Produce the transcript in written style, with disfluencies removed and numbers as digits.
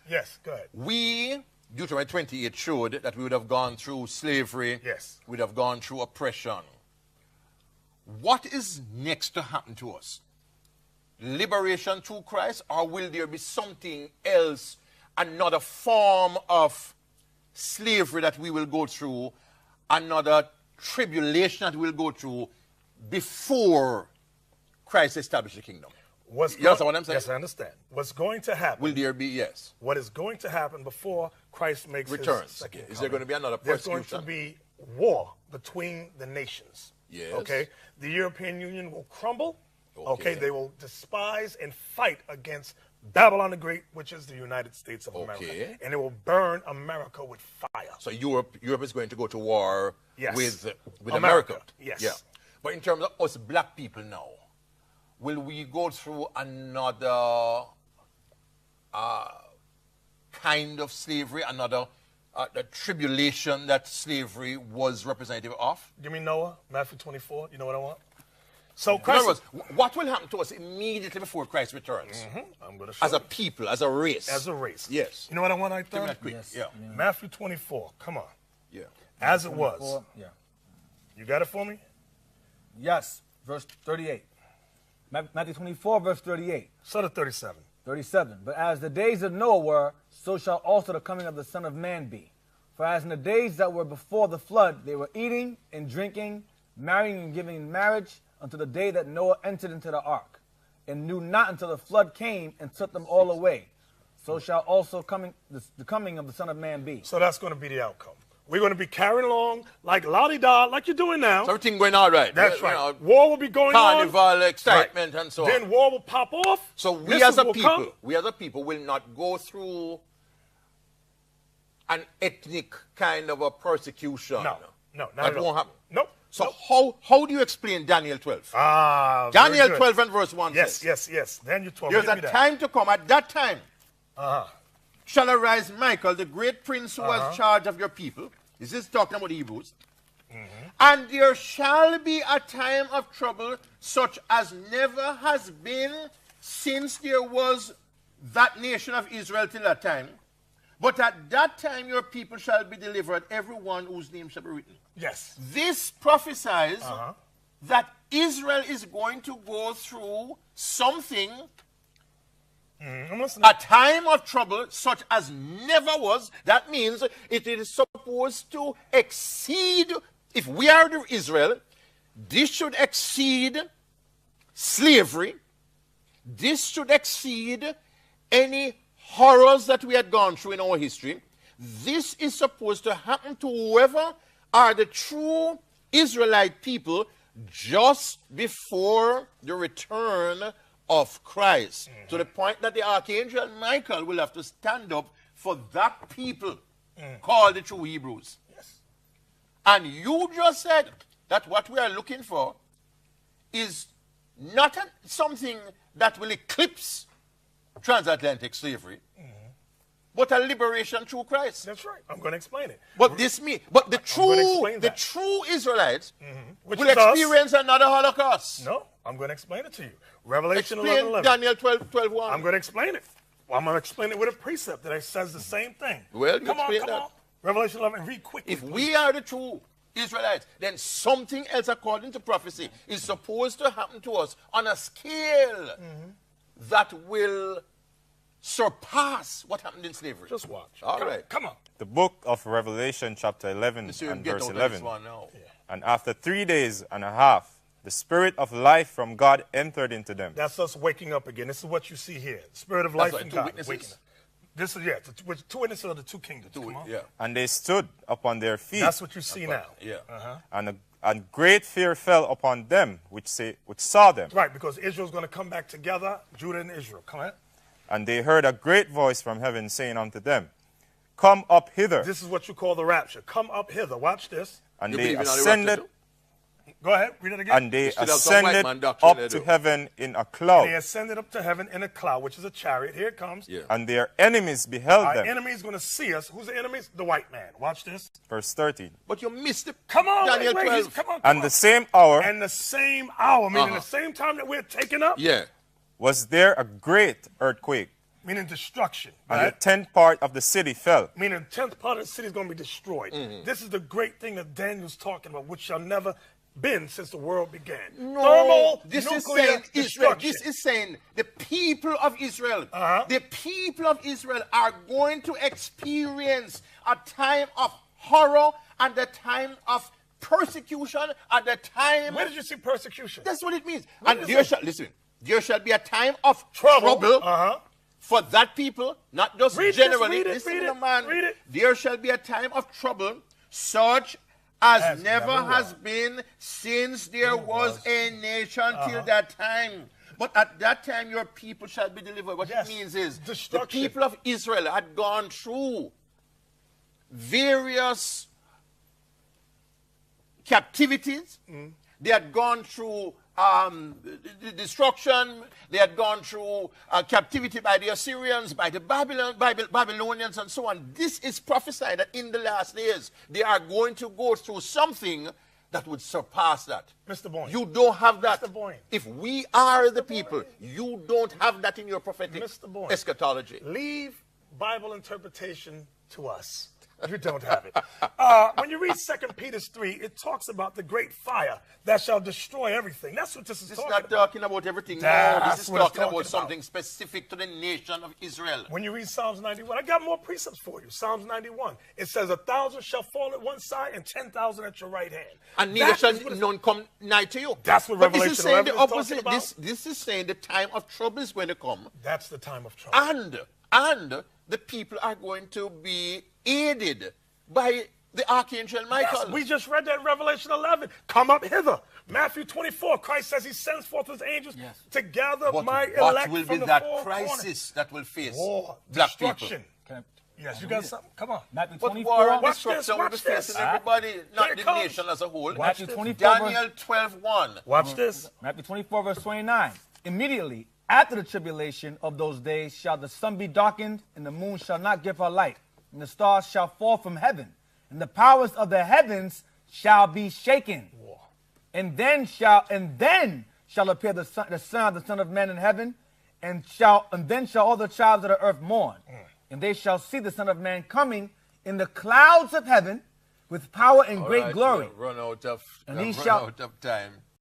Yes, go ahead. We, Deuteronomy 28 showed that we would have gone through slavery. Yes. We would have gone through oppression. What is next to happen to us? Liberation through Christ, or will there be something else, another form of slavery that we will go through, another tribulation that we'll go through before Christ established the kingdom? You understand what I'm saying? Yes, I understand. What's going to happen? Will there be, yes. What is going to happen before Christ makes Returns. his second coming? Is there going to be another There's persecution? going to be war between the nations. Yes. Okay? The European Union will crumble. Okay? They will despise and fight against Babylon the Great, which is the United States of America. And it will burn America with fire. So Europe is going to go to war with America. Yes. Yeah. But in terms of us black people now, will we go through another kind of slavery, another the tribulation that slavery was representative of? Give me Noah, Matthew 24. You know what I want? So Christ, in other words, what will happen to us immediately before Christ returns? I'm going to show as a people, as a race. As a race. Yes. You know what I want right there? Yes. Yeah. Matthew 24. Come on. Yeah. As it was. 24, yeah. You got it for me? Yes. Verse 38. Matthew 24, verse 38. So to 37. 37. But as the days of Noah were, so shall also the coming of the Son of Man be. For as in the days that were before the flood, they were eating and drinking, marrying and giving in marriage, until the day that Noah entered into the ark, and knew not until the flood came and took them all away. So shall also the coming of the Son of Man be. So that's going to be the outcome. We're going to be carrying along like la-di-da, like you're doing now. So everything going all right. That's right. War will be going on. Carnival, excitement, and so on. Then war will pop off. So we as a people will not go through an ethnic kind of a persecution. No, not that at all. won't happen. Nope. So how do you explain Daniel 12? Daniel 12 and verse 1 says. Yes. Daniel 12. There's a time to come. At that time shall arise Michael, the great prince who has charge of your people. This is talking about the Hebrews. And there shall be a time of trouble such as never has been since there was that nation of Israel till that time. But at that time your people shall be delivered, every one whose name shall be written. Yes. This prophesies that Israel is going to go through something, a time of trouble such as never was. That means it is supposed to exceed, if we are the Israel, this should exceed slavery. This should exceed any horrors that we had gone through in our history. This is supposed to happen to whoever are the true Israelite people just before the return of Christ. To the point that the archangel Michael will have to stand up for that people called the true Hebrews. Yes. And you just said that what we are looking for is not something that will eclipse transatlantic slavery, but a liberation through Christ. That's right. I'm going to explain it. But the true Israelites will experience another Holocaust. No, I'm going to explain it to you. Revelation Explain 11:11. Daniel 12:1. I'm going to explain it. Well, I'm going to explain it with a precept that says the same thing. Well, come on. Revelation 11, read quickly. If we are the true Israelites, then something else according to prophecy is supposed to happen to us on a scale that will surpass what happened in slavery. Just watch. All right. Come on. The book of Revelation, chapter 11 and verse 11. And after 3 days and a half, the Spirit of life from God entered into them. That's us waking up again. This is what you see here. The Spirit of life from God. Waking up. This is, two witnesses of the two kingdoms. And they stood upon their feet. That's what you see now. And great fear fell upon them which saw them. Right, because Israel's going to come back together, Judah and Israel. Come on. And they heard a great voice from heaven saying unto them, Come up hither. This is what you call the rapture. Come up hither. Watch this. And they ascended. Go ahead, read it again. And they ascended up to heaven in a cloud. And they ascended up to heaven in a cloud, which is a chariot. Here it comes. And their enemies beheld them. Our enemies going to see us. Who's the enemies? The white man. Watch this. Verse 13. But you missed it. Come on, Daniel 12. Come on. And the same hour. And the same hour, meaning the same time that we're taken up. Was there a great earthquake Meaning destruction. And right? the 10th part of the city fell. Meaning the 10th part of the city is going to be destroyed. This is the great thing that Daniel's talking about, which shall never been since the world began. No, this nuclear is saying Israel. destruction. This is saying the people of Israel. The people of Israel are going to experience a time of horror and a time of persecution at the time. Where did you see persecution? That's what it means. And there shall be a time of trouble for that people, not just generally. Read it. There shall be a time of trouble such as never has been since there was a nation till that time. But at that time your people shall be delivered. What it means is the people of Israel had gone through various captivities. They had gone through destruction. They had gone through captivity by the Assyrians, by the Babylonians, and so on. This is prophesied that in the last days they are going to go through something that would surpass that. Mr. Boyne. You don't have that. Mr. Boyne. If we are the people, you don't have that in your prophetic eschatology. Leave Bible interpretation to us. You don't have it. When you read 2 Peter 3, it talks about the great fire that shall destroy everything. That's what this is talking about. It's not talking about everything. No, this is talking about something specific to the nation of Israel. When you read Psalms 91, I got more precepts for you. Psalms 91, it says 1,000 shall fall at one side and 10,000 at your right hand. And neither shall none come nigh to you. That's what Revelation this is saying 11 the opposite. is talking about. This is saying the time of trouble is going to come. That's the time of trouble. And the people are going to be aided by the Archangel Michael. Yes, we just read that in Revelation 11. Come up hither. Matthew 24, Christ says he sends forth his angels to gather my elect what will from be the that four crisis corners. That will face War, black destruction. people? Yes, you got something? Come on. Matthew But 24. war and Watch destruction this, will be watch facing this. everybody, not Here the it comes. nation as a whole. Matthew 24. Daniel 12:1. Watch this. Matthew 24, verse 29. Immediately after the tribulation of those days shall the sun be darkened, and the moon shall not give her light, and the stars shall fall from heaven, and the powers of the heavens shall be shaken. War. And then shall appear the Son of Man in heaven, and then shall all the tribes of the earth mourn. And they shall see the Son of Man coming in the clouds of heaven with power and great glory. Run out of And he run shall- out of time.